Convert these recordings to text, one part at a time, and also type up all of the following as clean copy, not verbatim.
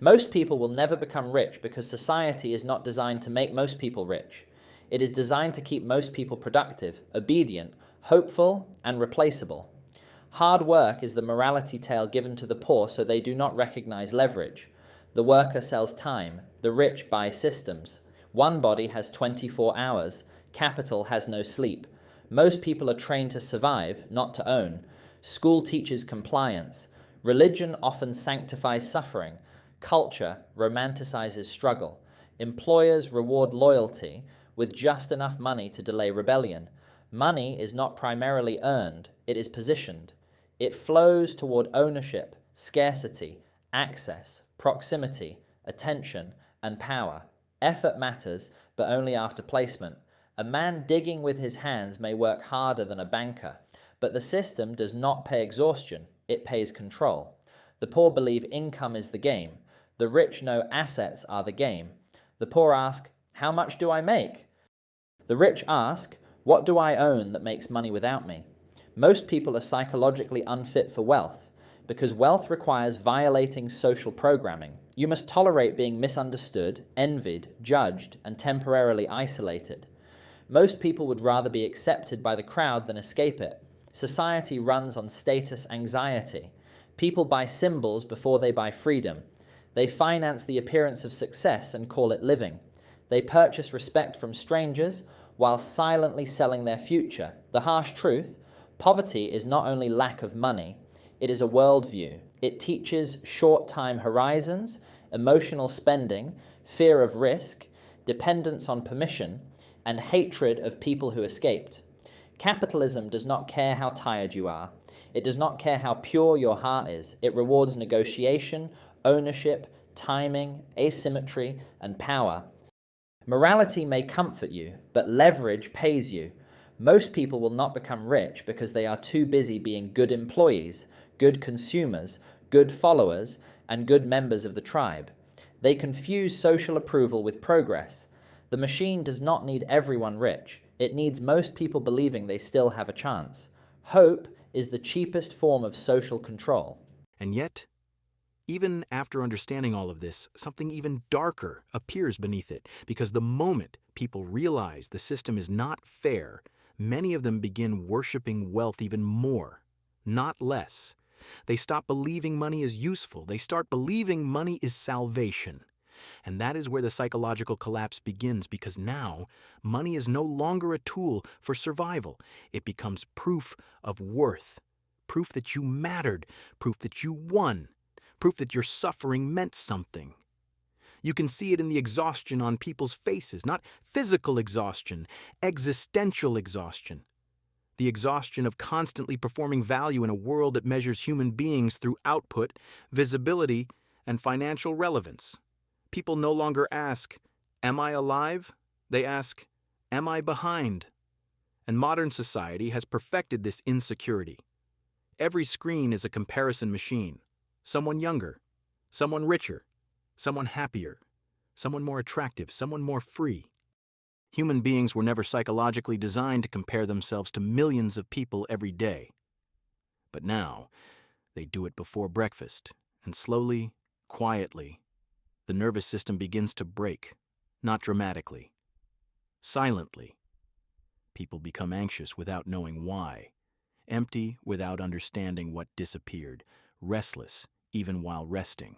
Most people will never become rich because society is not designed to make most people rich. It is designed to keep most people productive, obedient, hopeful, and replaceable. Hard work is the morality tale given to the poor so they do not recognize leverage. The worker sells time, the rich buy systems. One body has 24 hours, capital has no sleep. Most people are trained to survive, not to own. School teaches compliance. Religion often sanctifies suffering. Culture romanticizes struggle. Employers reward loyalty with just enough money to delay rebellion. Money is not primarily earned, it is positioned. It flows toward ownership, scarcity, access, proximity, attention, and power. Effort matters, but only after placement. A man digging with his hands may work harder than a banker, but the system does not pay exhaustion, it pays control. The poor believe income is the game. The rich know assets are the game. The poor ask, how much do I make? The rich ask, what do I own that makes money without me? Most people are psychologically unfit for wealth, because wealth requires violating social programming. You must tolerate being misunderstood, envied, judged, and temporarily isolated. Most people would rather be accepted by the crowd than escape it. Society runs on status anxiety. People buy symbols before they buy freedom. They finance the appearance of success and call it living. They purchase respect from strangers while silently selling their future. The harsh truth, poverty is not only lack of money, it is a worldview. It teaches short-time horizons, emotional spending, fear of risk, dependence on permission, and hatred of people who escaped. Capitalism does not care how tired you are. It does not care how pure your heart is. It rewards negotiation, ownership, timing, asymmetry, and power. Morality may comfort you, but leverage pays you. Most people will not become rich because they are too busy being good employees, good consumers, good followers, and good members of the tribe. They confuse social approval with progress. The machine does not need everyone rich. It needs most people believing they still have a chance. Hope is the cheapest form of social control. And yet, even after understanding all of this, something even darker appears beneath it, because the moment people realize the system is not fair, many of them begin worshiping wealth even more, not less. They stop believing money is useful. They start believing money is salvation. And that is where the psychological collapse begins, because now money is no longer a tool for survival. It becomes proof of worth, proof that you mattered, proof that you won, proof that your suffering meant something. You can see it in the exhaustion on people's faces, not physical exhaustion, existential exhaustion. The exhaustion of constantly performing value in a world that measures human beings through output, visibility, and financial relevance. People no longer ask, am I alive? They ask, am I behind? And modern society has perfected this insecurity. Every screen is a comparison machine. Someone younger, someone richer, someone happier, someone more attractive, someone more free. Human beings were never psychologically designed to compare themselves to millions of people every day. But now, they do it before breakfast, and slowly, quietly, the nervous system begins to break, not dramatically, silently. People become anxious without knowing why, empty without understanding what disappeared, restless even while resting.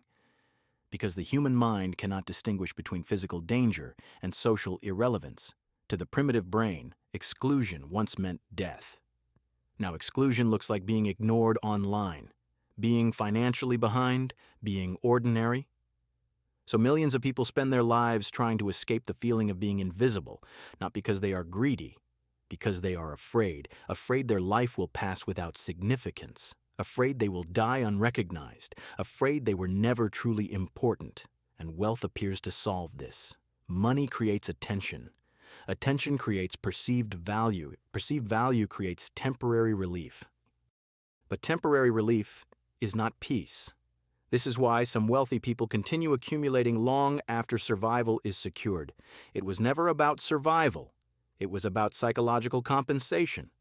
Because the human mind cannot distinguish between physical danger and social irrelevance. To the primitive brain, exclusion once meant death. Now exclusion looks like being ignored online, being financially behind, being ordinary. So millions of people spend their lives trying to escape the feeling of being invisible, not because they are greedy, because they are afraid their life will pass without significance, afraid they will die unrecognized, afraid they were never truly important. And wealth appears to solve this. Money creates attention. Attention creates perceived value. Perceived value creates temporary relief. But temporary relief is not peace. This is why some wealthy people continue accumulating long after survival is secured. It was never about survival. It was about psychological compensation.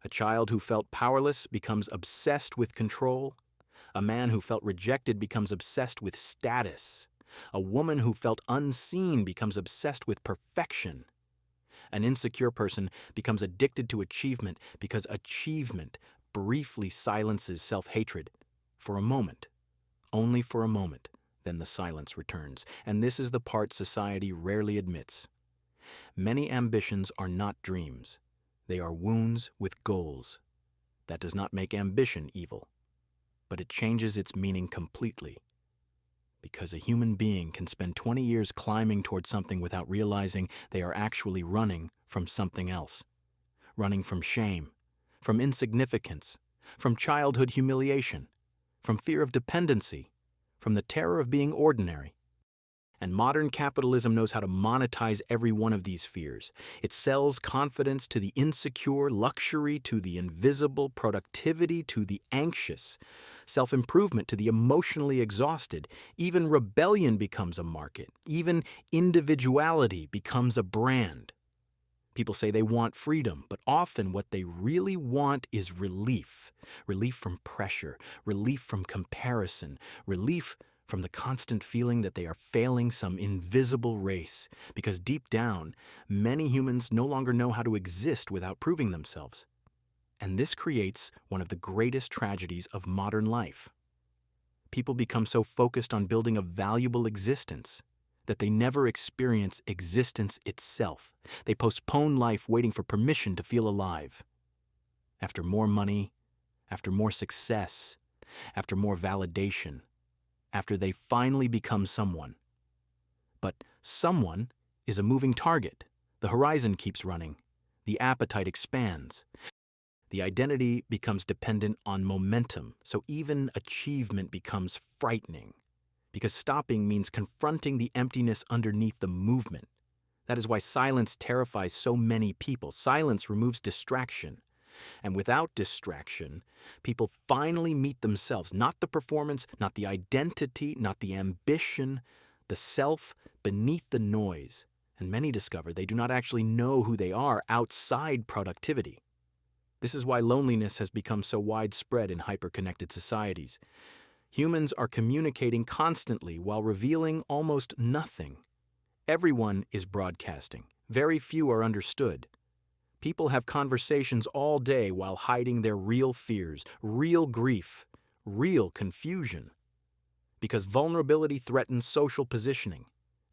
A child who felt powerless becomes obsessed with control. A man who felt rejected becomes obsessed with status. A woman who felt unseen becomes obsessed with perfection. An insecure person becomes addicted to achievement because achievement briefly silences self-hatred. For a moment. Only for a moment. Then the silence returns. And this is the part society rarely admits. Many ambitions are not dreams. They are wounds with goals. That does not make ambition evil, but it changes its meaning completely. Because a human being can spend 20 years climbing toward something without realizing they are actually running from something else. Running from shame, from insignificance, from childhood humiliation, from fear of dependency, from the terror of being ordinary. And modern capitalism knows how to monetize every one of these fears. It sells confidence to the insecure, luxury to the invisible, productivity to the anxious, self-improvement to the emotionally exhausted. Even rebellion becomes a market. Even individuality becomes a brand. People say they want freedom, but often what they really want is relief. Relief from pressure, relief from comparison, relief from the constant feeling that they are failing some invisible race, because deep down, many humans no longer know how to exist without proving themselves. And this creates one of the greatest tragedies of modern life. People become so focused on building a valuable existence that they never experience existence itself. They postpone life waiting for permission to feel alive. After more money, after more success, after more validation, after they finally become someone. But someone is a moving target. The horizon keeps running. The appetite expands. The identity becomes dependent on momentum, so even achievement becomes frightening. Because stopping means confronting the emptiness underneath the movement. That is why silence terrifies so many people. Silence removes distraction. And without distraction, people finally meet themselves, not the performance, not the identity, not the ambition, the self beneath the noise. And many discover they do not actually know who they are outside productivity. This is why loneliness has become so widespread in hyper-connected societies. Humans are communicating constantly while revealing almost nothing. Everyone is broadcasting. Very few are understood. People have conversations all day while hiding their real fears, real grief, real confusion. Because vulnerability threatens social positioning,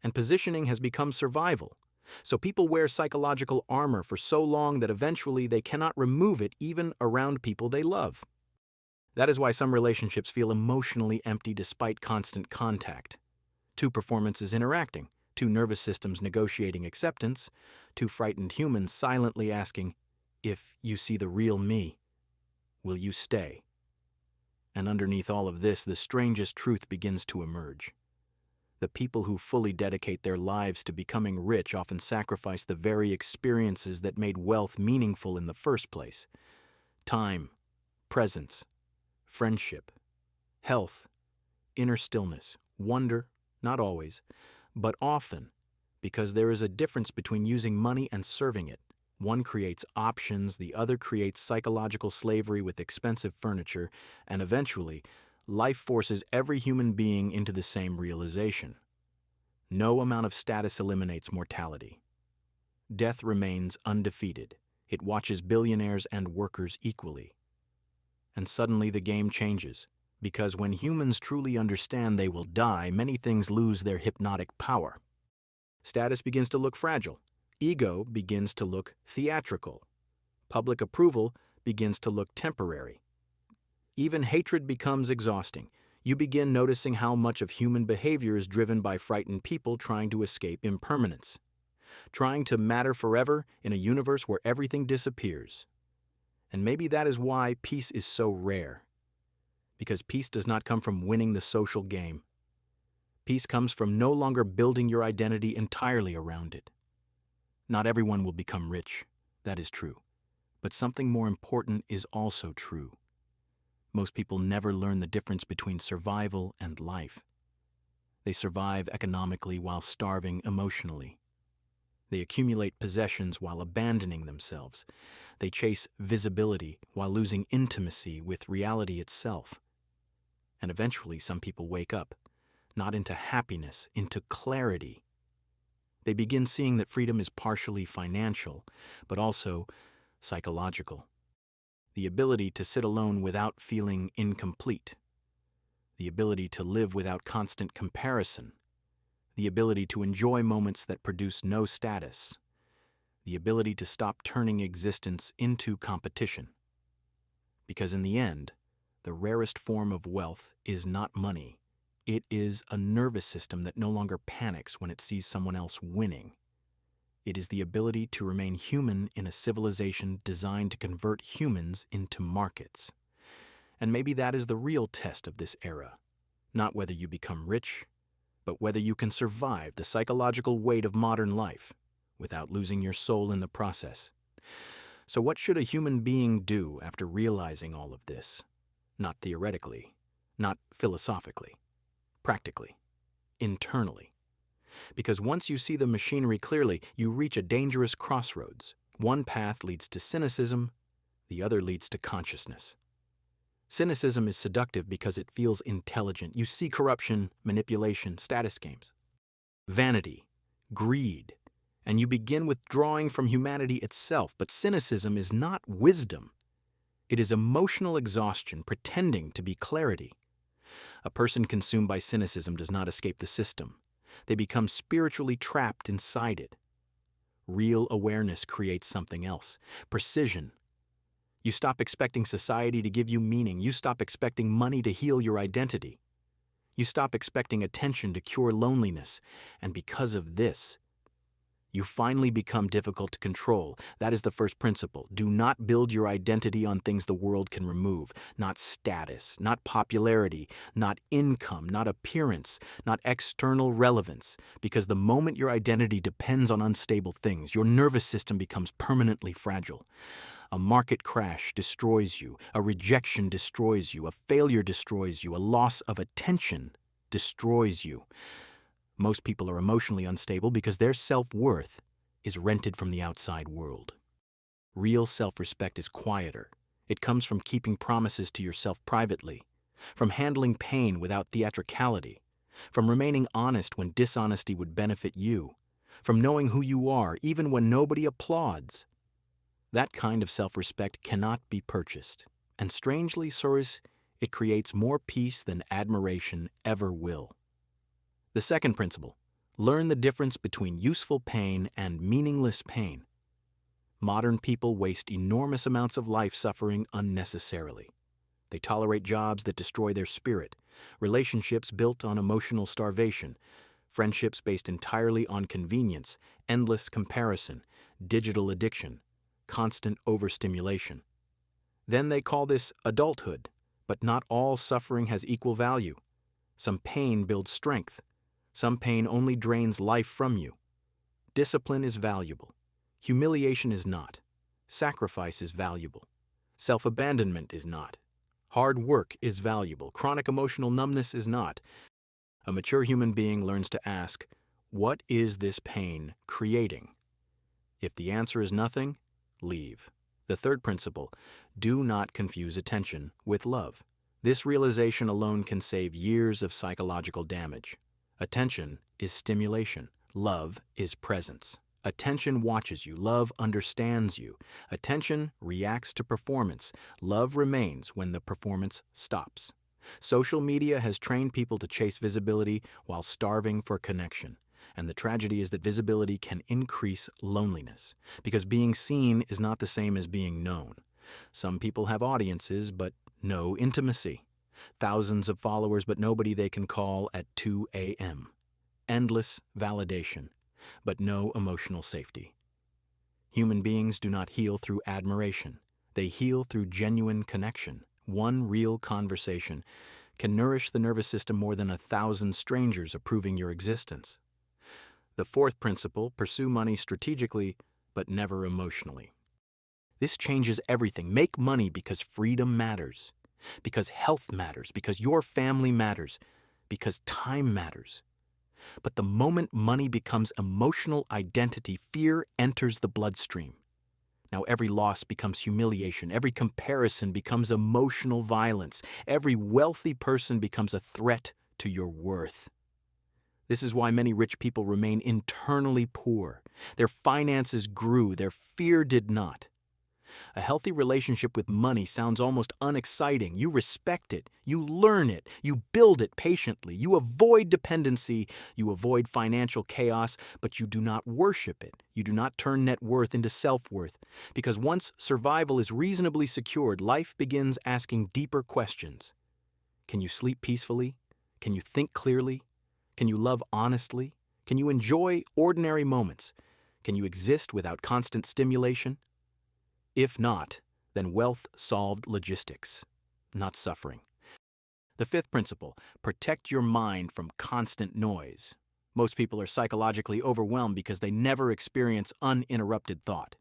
and positioning has become survival. So people wear psychological armor for so long that eventually they cannot remove it even around people they love. That is why some relationships feel emotionally empty despite constant contact. Two performances interacting, two nervous systems negotiating acceptance, two frightened humans silently asking, if you see the real me, will you stay? And underneath all of this, the strangest truth begins to emerge. The people who fully dedicate their lives to becoming rich often sacrifice the very experiences that made wealth meaningful in the first place. Time, presence, friendship, health, inner stillness, wonder, not always, but often, because there is a difference between using money and serving it. One creates options, the other creates psychological slavery with expensive furniture, and eventually, life forces every human being into the same realization. No amount of status eliminates mortality. Death remains undefeated. It watches billionaires and workers equally. And suddenly the game changes, because when humans truly understand they will die, many things lose their hypnotic power. Status begins to look fragile. Ego begins to look theatrical. Public approval begins to look temporary. Even hatred becomes exhausting. You begin noticing how much of human behavior is driven by frightened people trying to escape impermanence, trying to matter forever in a universe where everything disappears. And maybe that is why peace is so rare. Because peace does not come from winning the social game. Peace comes from no longer building your identity entirely around it. Not everyone will become rich, that is true. But something more important is also true. Most people never learn the difference between survival and life. They survive economically while starving emotionally. They accumulate possessions while abandoning themselves. They chase visibility while losing intimacy with reality itself. And eventually, some people wake up, not into happiness, into clarity. They begin seeing that freedom is partially financial, but also psychological. The ability to sit alone without feeling incomplete. The ability to live without constant comparison. The ability to enjoy moments that produce no status. The ability to stop turning existence into competition. Because in the end, the rarest form of wealth is not money. It is a nervous system that no longer panics when it sees someone else winning. It is the ability to remain human in a civilization designed to convert humans into markets. And maybe that is the real test of this era. Not whether you become rich, but whether you can survive the psychological weight of modern life without losing your soul in the process. So what should a human being do after realizing all of this? Not theoretically, not philosophically, practically, internally. Because once you see the machinery clearly, you reach a dangerous crossroads. One path leads to cynicism, the other leads to consciousness. Cynicism is seductive because it feels intelligent. You see corruption, manipulation, status games, vanity, greed, and you begin withdrawing from humanity itself. But cynicism is not wisdom. It is emotional exhaustion pretending to be clarity. A person consumed by cynicism does not escape the system. They become spiritually trapped inside it. Real awareness creates something else. Precision. You stop expecting society to give you meaning. You stop expecting money to heal your identity. You stop expecting attention to cure loneliness. And because of this, you finally become difficult to control. That is the first principle. Do not build your identity on things the world can remove. Not status, not popularity, not income, not appearance, not external relevance. Because the moment your identity depends on unstable things, your nervous system becomes permanently fragile. A market crash destroys you. A rejection destroys you. A failure destroys you. A loss of attention destroys you. Most people are emotionally unstable because their self-worth is rented from the outside world. Real self-respect is quieter. It comes from keeping promises to yourself privately, from handling pain without theatricality, from remaining honest when dishonesty would benefit you, from knowing who you are even when nobody applauds. That kind of self-respect cannot be purchased, and strangely, sirs, it creates more peace than admiration ever will. The second principle, learn the difference between useful pain and meaningless pain. Modern people waste enormous amounts of life suffering unnecessarily. They tolerate jobs that destroy their spirit, relationships built on emotional starvation, friendships based entirely on convenience, endless comparison, digital addiction, constant overstimulation. Then they call this adulthood, but not all suffering has equal value. Some pain builds strength. Some pain only drains life from you. Discipline is valuable. Humiliation is not. Sacrifice is valuable. Self-abandonment is not. Hard work is valuable. Chronic emotional numbness is not. A mature human being learns to ask, what is this pain creating? If the answer is nothing, leave. The third principle, do not confuse attention with love. This realization alone can save years of psychological damage. Attention is stimulation. Love is presence. Attention watches you. Love understands you. Attention reacts to performance. Love remains when the performance stops. Social media has trained people to chase visibility while starving for connection. And the tragedy is that visibility can increase loneliness, because being seen is not the same as being known. Some people have audiences, but no intimacy. Thousands of followers, but nobody they can call at 2 a.m. Endless validation, but no emotional safety. Human beings do not heal through admiration. They heal through genuine connection. One real conversation can nourish the nervous system more than 1,000 strangers approving your existence. The fourth principle, pursue money strategically, but never emotionally. This changes everything. Make money because freedom matters. Because health matters, because your family matters, because time matters. But the moment money becomes emotional identity, fear enters the bloodstream. Now every loss becomes humiliation, every comparison becomes emotional violence, every wealthy person becomes a threat to your worth. This is why many rich people remain internally poor. Their finances grew, their fear did not. A healthy relationship with money sounds almost unexciting. You respect it, you learn it, you build it patiently, you avoid dependency, you avoid financial chaos, but you do not worship it. You do not turn net worth into self-worth. Because once survival is reasonably secured, life begins asking deeper questions. Can you sleep peacefully? Can you think clearly? Can you love honestly? Can you enjoy ordinary moments? Can you exist without constant stimulation? If not, then wealth solved logistics, not suffering. The fifth principle, protect your mind from constant noise. Most people are psychologically overwhelmed because they never experience uninterrupted thought.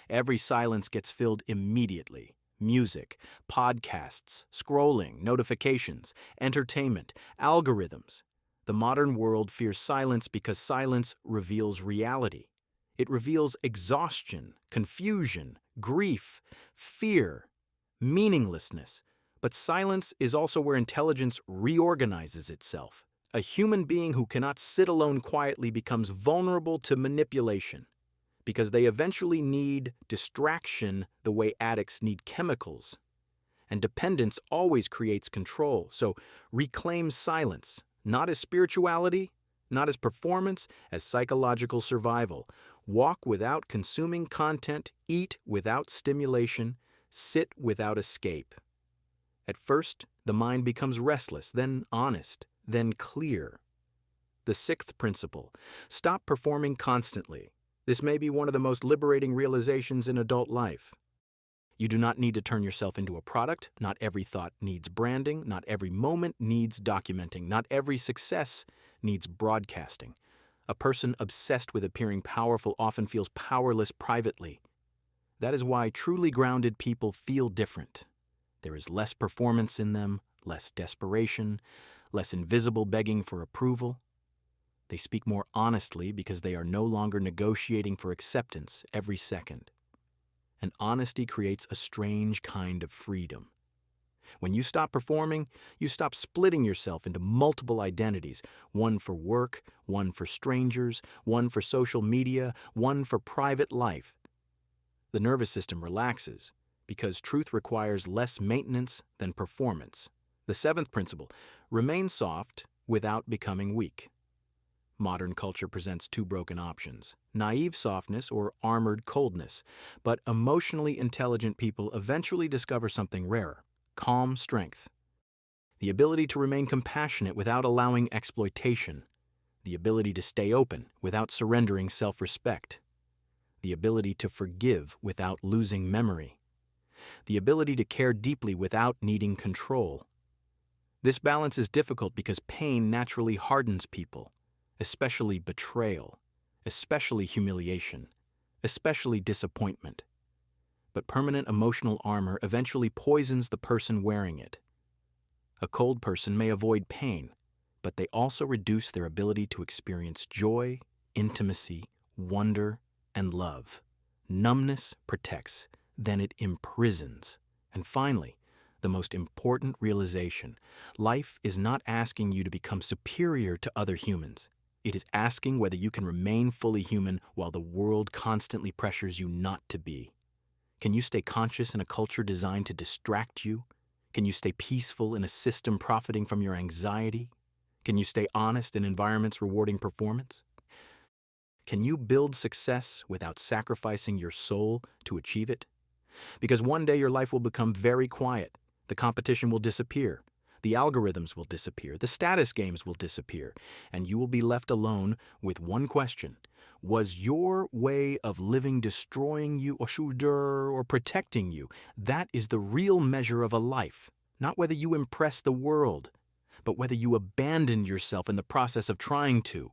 Every silence gets filled immediately. Music, podcasts, scrolling, notifications, entertainment, algorithms. The modern world fears silence because silence reveals reality. It reveals exhaustion, confusion, grief, fear, meaninglessness. But silence is also where intelligence reorganizes itself. A human being who cannot sit alone quietly becomes vulnerable to manipulation because they eventually need distraction the way addicts need chemicals. And dependence always creates control. So reclaim silence, not as spirituality, not as performance, as psychological survival. Walk without consuming content, eat without stimulation, sit without escape. At first, the mind becomes restless, then honest, then clear. The sixth principle, stop performing constantly. This may be one of the most liberating realizations in adult life. You do not need to turn yourself into a product. Not every thought needs branding. Not every moment needs documenting. Not every success needs broadcasting. A person obsessed with appearing powerful often feels powerless privately. That is why truly grounded people feel different. There is less performance in them, less desperation, less invisible begging for approval. They speak more honestly because they are no longer negotiating for acceptance every second. And honesty creates a strange kind of freedom. When you stop performing, you stop splitting yourself into multiple identities, one for work, one for strangers, one for social media, one for private life. The nervous system relaxes because truth requires less maintenance than performance. The seventh principle, remain soft without becoming weak. Modern culture presents two broken options, naive softness or armored coldness, but emotionally intelligent people eventually discover something rarer. Calm strength, the ability to remain compassionate without allowing exploitation, the ability to stay open without surrendering self-respect, the ability to forgive without losing memory, the ability to care deeply without needing control. This balance is difficult because pain naturally hardens people, especially betrayal, especially humiliation, especially disappointment. But permanent emotional armor eventually poisons the person wearing it. A cold person may avoid pain, but they also reduce their ability to experience joy, intimacy, wonder, and love. Numbness protects, then it imprisons. And finally, the most important realization, life is not asking you to become superior to other humans. It is asking whether you can remain fully human while the world constantly pressures you not to be. Can you stay conscious in a culture designed to distract you? Can you stay peaceful in a system profiting from your anxiety? Can you stay honest in environments rewarding performance? Can you build success without sacrificing your soul to achieve it? Because one day your life will become very quiet. The competition will disappear. The algorithms will disappear. The status games will disappear. And you will be left alone with one question. Was your way of living destroying you or protecting you? That is the real measure of a life. Not whether you impress the world, but whether you abandon yourself in the process of trying to.